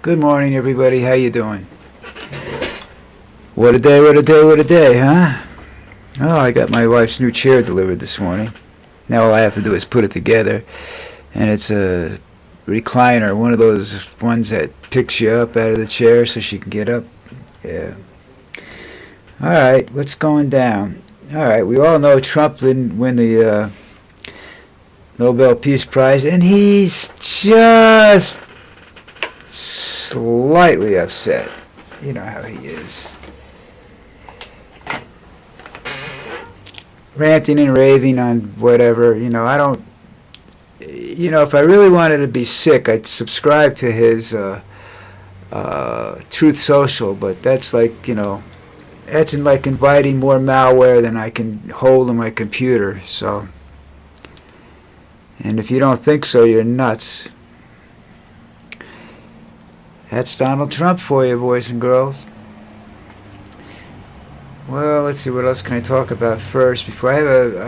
Good morning, everybody. How you doing? What a day, what a day, what a day, huh? Oh, I got my wife's new chair delivered this morning. Now all I have to do is put it together. And it's a recliner, one of those ones that picks you up out of the chair so she can get up. Yeah. All right, what's going down? All right, we all know Trump didn't win the Nobel Peace Prize, and he's just slightly upset. You know how he is. Ranting and raving on whatever, if I really wanted to be sick, I'd subscribe to his Truth Social, but that's that's like inviting more malware than I can hold on my computer, so. And if you don't think so, you're nuts. That's Donald Trump for you, boys and girls. Well, let's see, what else can I talk about first? Before I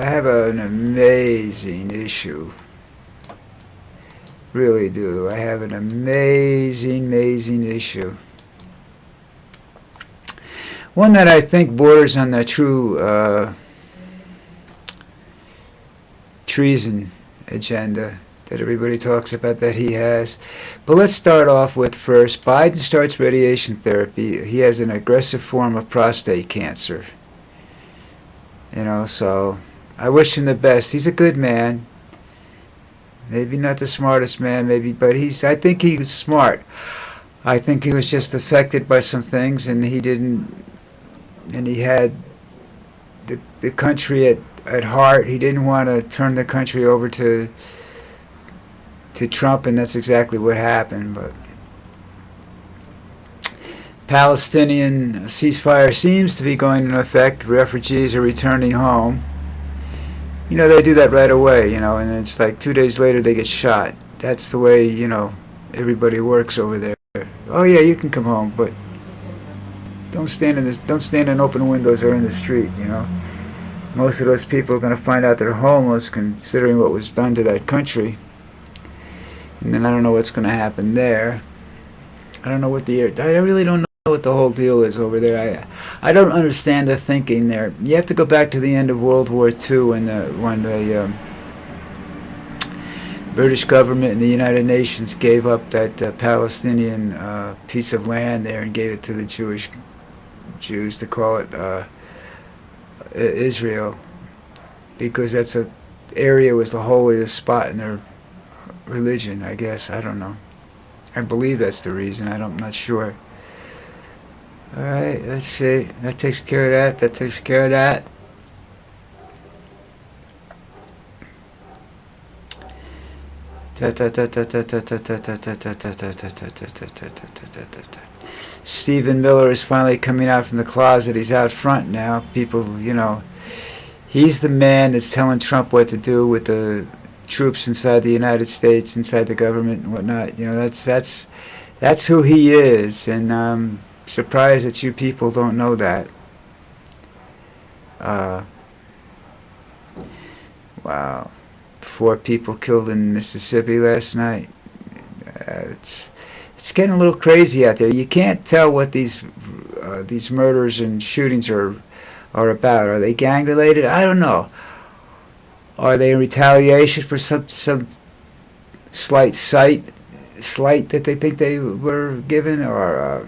have an amazing issue. Really do. I have an amazing issue. One that I think borders on the true treason agenda that everybody talks about that he has. But let's start off with first, Biden starts radiation therapy. He has an aggressive form of prostate cancer. So I wish him the best. He's a good man. Maybe not the smartest man, but I think he was smart. I think he was just affected by some things, and he had the country at heart. He didn't want to turn the country over to Trump, and that's exactly what happened. But Palestinian ceasefire seems to be going into effect. Refugees are returning home. They do that right away, and it's like 2 days later they get shot. That's the way, everybody works over there. Oh yeah, you can come home, but don't stand in open windows or in the street, Most of those people are going to find out they're homeless, considering what was done to that country. And then I don't know what's going to happen there. I don't know I really don't know what the whole deal is over there. I don't understand the thinking there. You have to go back to the end of World War II when the British government and the United Nations gave up that Palestinian piece of land there and gave it to the Jews to call it Israel, because that's area was the holiest spot in their religion, I guess. I don't know. I believe that's the reason. I'm not sure. All right, let's see. That takes care of that. That takes care of that. Stephen Miller is finally coming out from the closet. He's out front now. People, he's the man that's telling Trump what to do with the troops inside the United States, inside the government and whatnot. That's who he is, and I'm surprised that you people don't know that. Wow. 4 people killed in Mississippi last night. It's getting a little crazy out there. You can't tell what these murders and shootings are about. Are they gang related? I don't know. Are they in retaliation for some slight that they think they were given, or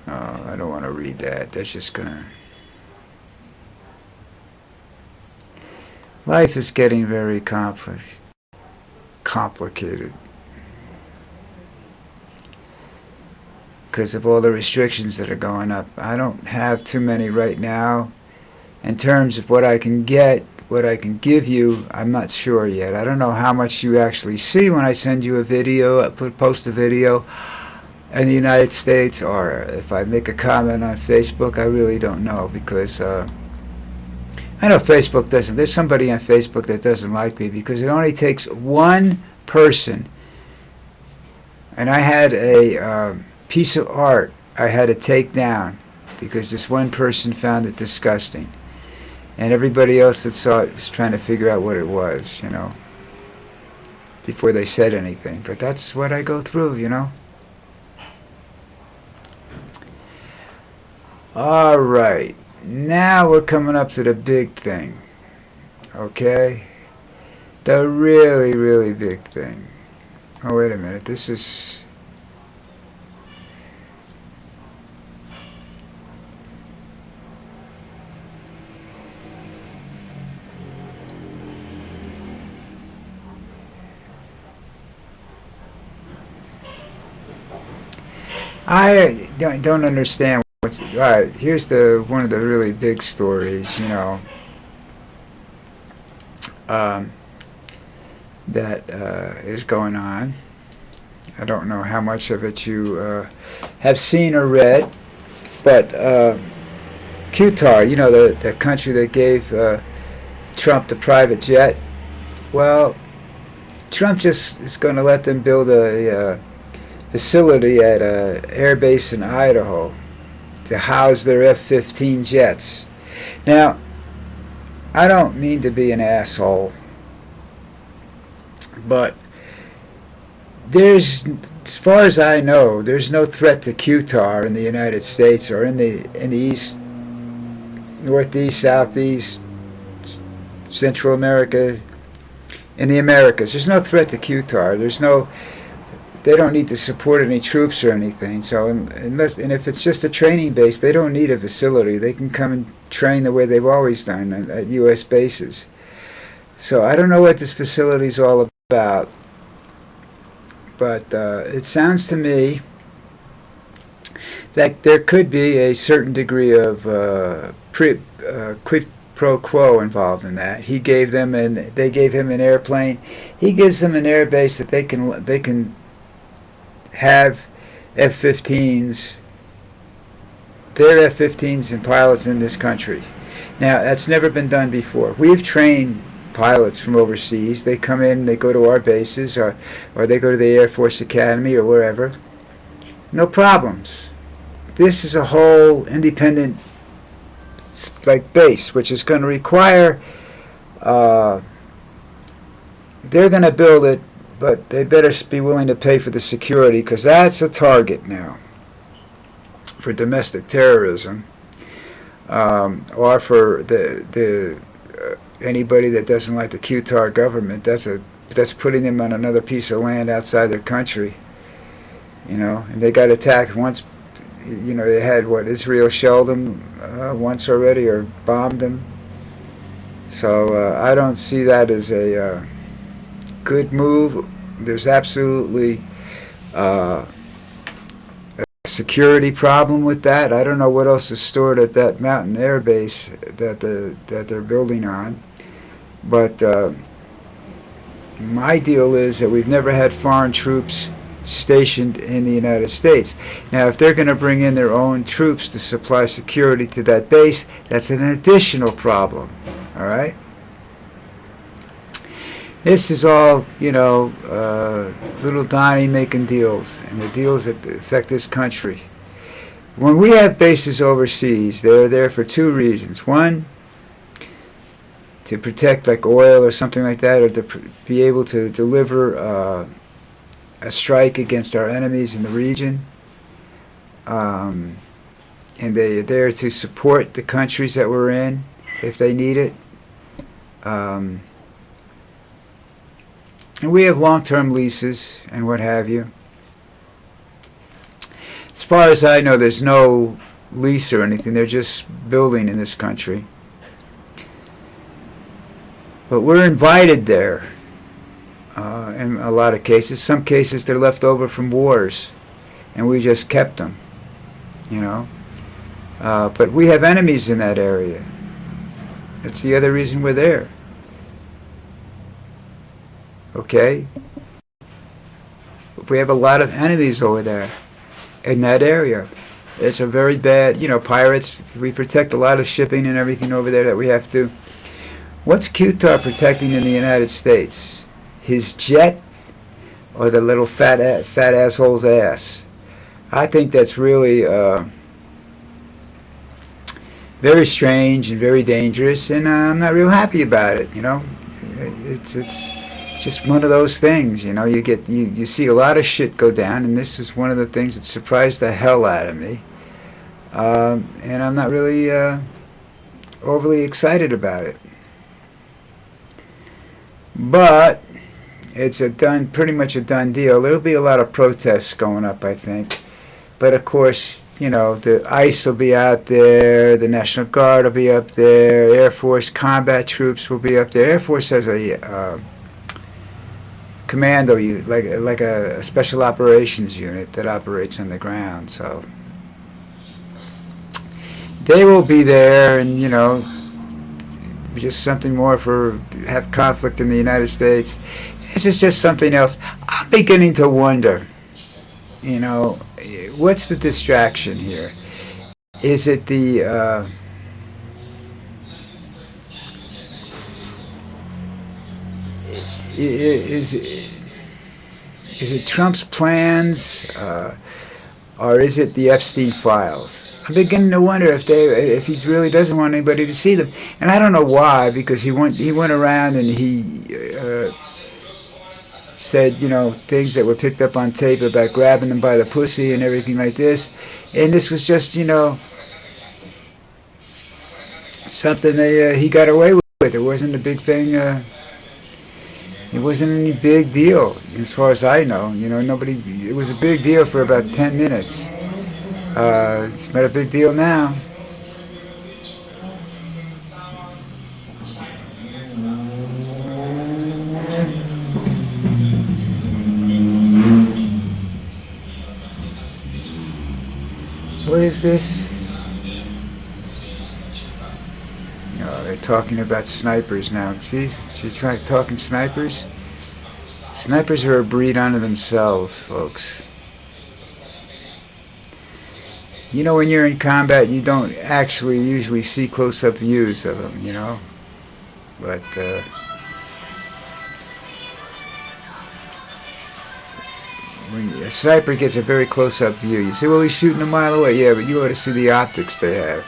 I don't want to read that. That's just gonna. Life is getting very complicated because of all the restrictions that are going up. I don't have too many right now. In terms of what I can get, what I can give you, I'm not sure yet. I don't know how much you actually see when I send you a video, post a video in the United States, or if I make a comment on Facebook. I really don't know, because I know Facebook doesn't. There's somebody on Facebook that doesn't like me because it only takes one person. And I had a piece of art I had to take down because this one person found it disgusting. And everybody else that saw it was trying to figure out what it was, before they said anything. But that's what I go through, you know. All right. Now we're coming up to the big thing. Okay? The really, really big thing. Oh, wait a minute. This is... I don't understand what's... All right, here's one of the really big stories, you know, that is going on. I don't know how much of it you have seen or read, but Qatar, you know, the country that gave Trump the private jet, well, Trump just is going to let them build a facility at an air base in Idaho to house their F-15 jets. Now, I don't mean to be an asshole, but as far as I know, there's no threat to Qatar in the United States or in the East, Northeast, Southeast, Central America, in the Americas. There's no threat to Qatar. They don't need to support any troops or anything. So and if it's just a training base, they don't need a facility. They can come and train the way they've always done at U.S. bases. So I don't know what this facility is all about, but it sounds to me that there could be a certain degree of quid pro quo involved in that. He gave them they gave him an airplane. He gives them an air base that they can have F-15s, their F-15s and pilots in this country. Now, that's never been done before. We've trained pilots from overseas. They come in, they go to our bases, or they go to the Air Force Academy or wherever. No problems. This is a whole independent base, which is going to require, they're going to build it, but they better be willing to pay for the security, because that's a target now for domestic terrorism, or for the anybody that doesn't like the Qatar government. That's putting them on another piece of land outside their country, you know. And they got attacked once. You know, they had Israel shelled them once already, or bombed them. So I don't see that as a good move. There's absolutely a security problem with that. I don't know what else is stored at that mountain air base that they're building on, but my deal is that we've never had foreign troops stationed in the United States. Now, if they're going to bring in their own troops to supply security to that base, that's an additional problem. All right? This is all, you know, little Donnie making deals, and the deals that affect this country. When we have bases overseas, they're there for two reasons. One, to protect like oil or something like that, or to be able to deliver a strike against our enemies in the region. And they're there to support the countries that we're in if they need it. And we have long-term leases and what have you. As far as I know, there's no lease or anything. They're just building in this country. But we're invited there in a lot of cases. Some cases they're left over from wars, and we just kept them, you know. But we have enemies in that area. That's the other reason we're there. Okay? We have a lot of enemies over there in that area. It's a very bad, you know, pirates. We protect a lot of shipping and everything over there that we have to. What's Qatar protecting in the United States? His jet or the little fat asshole's ass? I think that's really very strange and very dangerous, and I'm not real happy about it, you know. just one of those things, you know. You see a lot of shit go down, and this was one of the things that surprised the hell out of me. And I'm not really overly excited about it, but it's pretty much a done deal. There'll be a lot of protests going up, I think, but of course, you know, the ICE will be out there, the National Guard will be up there, Air Force combat troops will be up there. Air Force has a commando unit, like a special operations unit that operates on the ground. So they will be there, and you know, just something more for have conflict in the United States. This is just something else. I'm beginning to wonder, you know, what's the distraction here? Is it the is it Trump's plans, or is it the Epstein files? I'm beginning to wonder if he really doesn't want anybody to see them, and I don't know why, because he went around and he said, you know, things that were picked up on tape about grabbing them by the pussy and everything like this, and this was just, you know, something he got away with. It wasn't a big thing. It wasn't any big deal, as far as I know. You know, nobody. It was a big deal for about 10 minutes. It's not a big deal now. What is this? Oh, they're talking about snipers now. See, you're talking snipers? Snipers are a breed unto themselves, folks. You know, when you're in combat, you don't actually usually see close-up views of them, you know? But, when a sniper gets a very close-up view, you say, well, he's shooting a mile away. Yeah, but you ought to see the optics they have.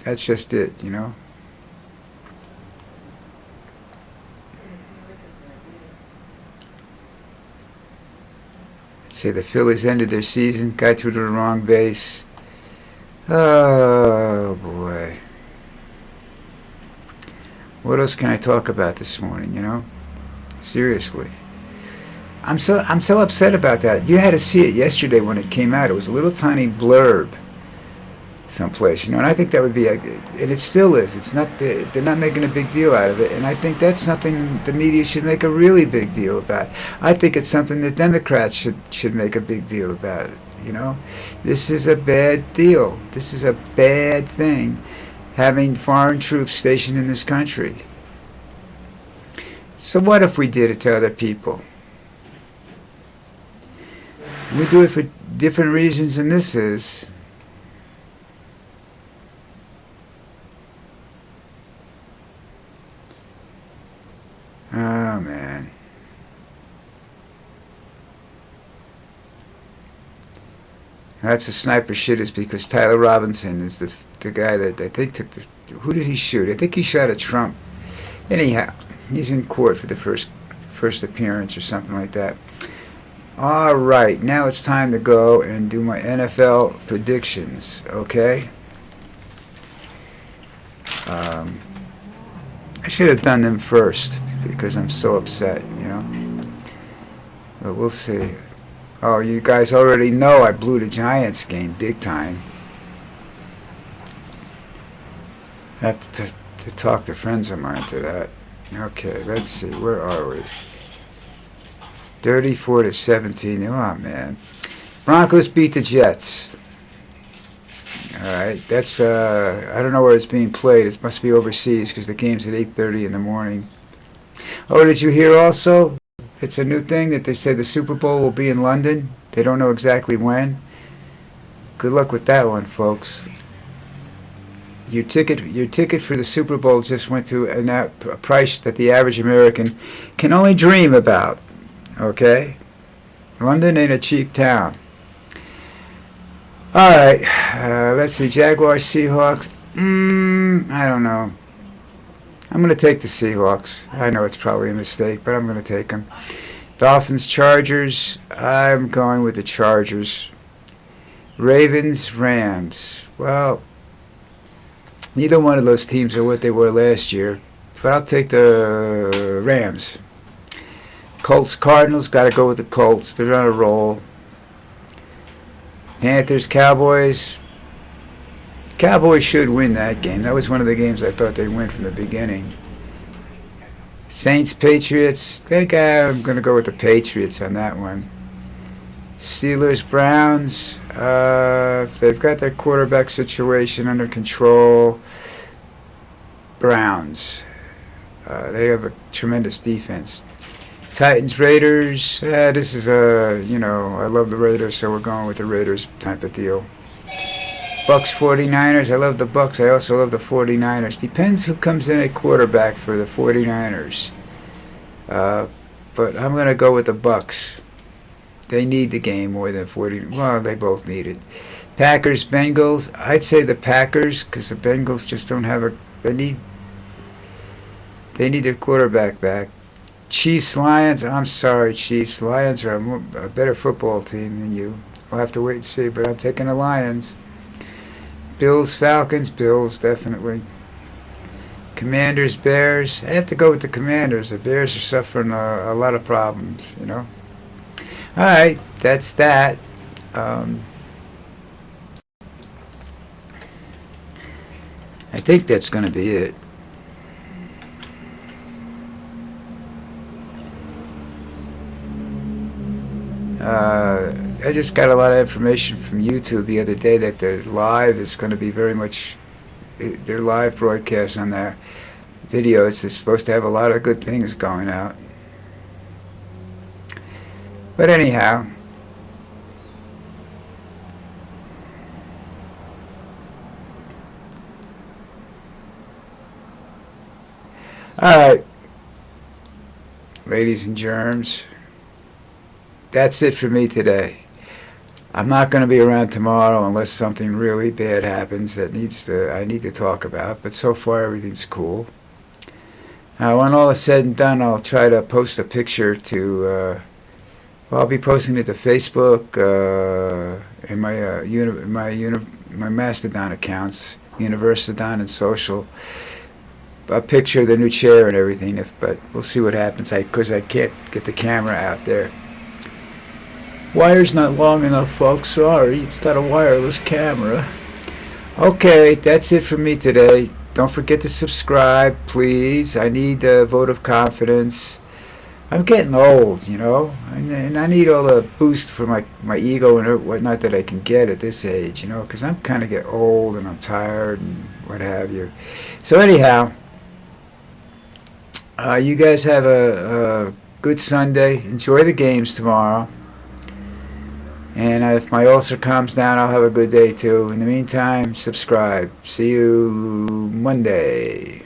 That's just it, you know. Let's say the Phillies ended their season, got through to the wrong base. Oh, boy. What else can I talk about this morning, you know? Seriously. I'm so upset about that. You had to see it yesterday when it came out. It was a little tiny blurb someplace, you know, and I think that would be and it still is. It's not they're not making a big deal out of it, and I think that's something the media should make a really big deal about. I think it's something that Democrats should make a big deal about. You know, this is a bad deal. This is a bad thing, having foreign troops stationed in this country. So what if we did it to other people? We do it for different reasons than this is. Oh, man. That's the sniper shit, is because Tyler Robinson is the guy that I think took the... Who did he shoot? I think he shot at Trump. Anyhow, he's in court for the first appearance or something like that. All right, now it's time to go and do my NFL predictions, okay? I should have done them first because I'm so upset, you know? But we'll see. Oh, you guys already know I blew the Giants game big time. I have to talk to friends of mine to that. Okay, let's see. Where are we? 34-17. Oh, man. Broncos beat the Jets. All right. That's, I don't know where it's being played. It must be overseas because the game's at 8:30 in the morning. Oh, did you hear also? It's a new thing that they say the Super Bowl will be in London. They don't know exactly when. Good luck with that one, folks. Your ticket for the Super Bowl just went to a price that the average American can only dream about. Okay? London ain't a cheap town. All right. Let's see. Jaguars, Seahawks. I don't know. I'm going to take the Seahawks. I know it's probably a mistake, but I'm going to take them. Dolphins, Chargers. I'm going with the Chargers. Ravens, Rams. Well, neither one of those teams are what they were last year, but I'll take the Rams. Colts, Cardinals. Got to go with the Colts. They're on a roll. Panthers, Cowboys. Cowboys should win that game. That was one of the games I thought they'd win from the beginning. Saints, Patriots. I think I'm going to go with the Patriots on that one. Steelers, Browns. They've got their quarterback situation under control. Browns. They have a tremendous defense. Titans, Raiders. This is I love the Raiders, so we're going with the Raiders type of deal. Bucks, 49ers. I love the Bucks. I also love the 49ers. Depends who comes in at quarterback for the 49ers. But I'm going to go with the Bucks. They need the game more than 40. Well, they both need it. Packers, Bengals. I'd say the Packers because the Bengals just don't have a. They need their quarterback back. Chiefs, Lions. I'm sorry, Chiefs. Lions are a better football team than you. We'll have to wait and see, but I'm taking the Lions. Bills, Falcons. Bills, definitely. Commanders, Bears. I have to go with the Commanders. The Bears are suffering a lot of problems, All right, that's that. I think that's going to be it. I just got a lot of information from YouTube the other day that their live is going to be very much, their live broadcast on their videos is supposed to have a lot of good things going out. But anyhow, alright, ladies and germs, that's it for me today. I'm not going to be around tomorrow unless something really bad happens that I need to talk about, but so far everything's cool. When all is said and done, I'll try to post a picture to, I'll be posting it to Facebook and my Mastodon accounts, Universidon and Social. A picture of the new chair and everything, but we'll see what happens because I can't get the camera out there. Wire's not long enough, folks. Sorry, it's not a wireless camera. Okay, that's it for me today. Don't forget to subscribe, please. I need a vote of confidence. I'm getting old, and I need all the boost for my ego and whatnot that I can get at this age, because I'm kind of getting old and I'm tired and what have you. So anyhow, you guys have a good Sunday. Enjoy the games tomorrow. And if my ulcer calms down, I'll have a good day too. In the meantime, subscribe. See you Monday.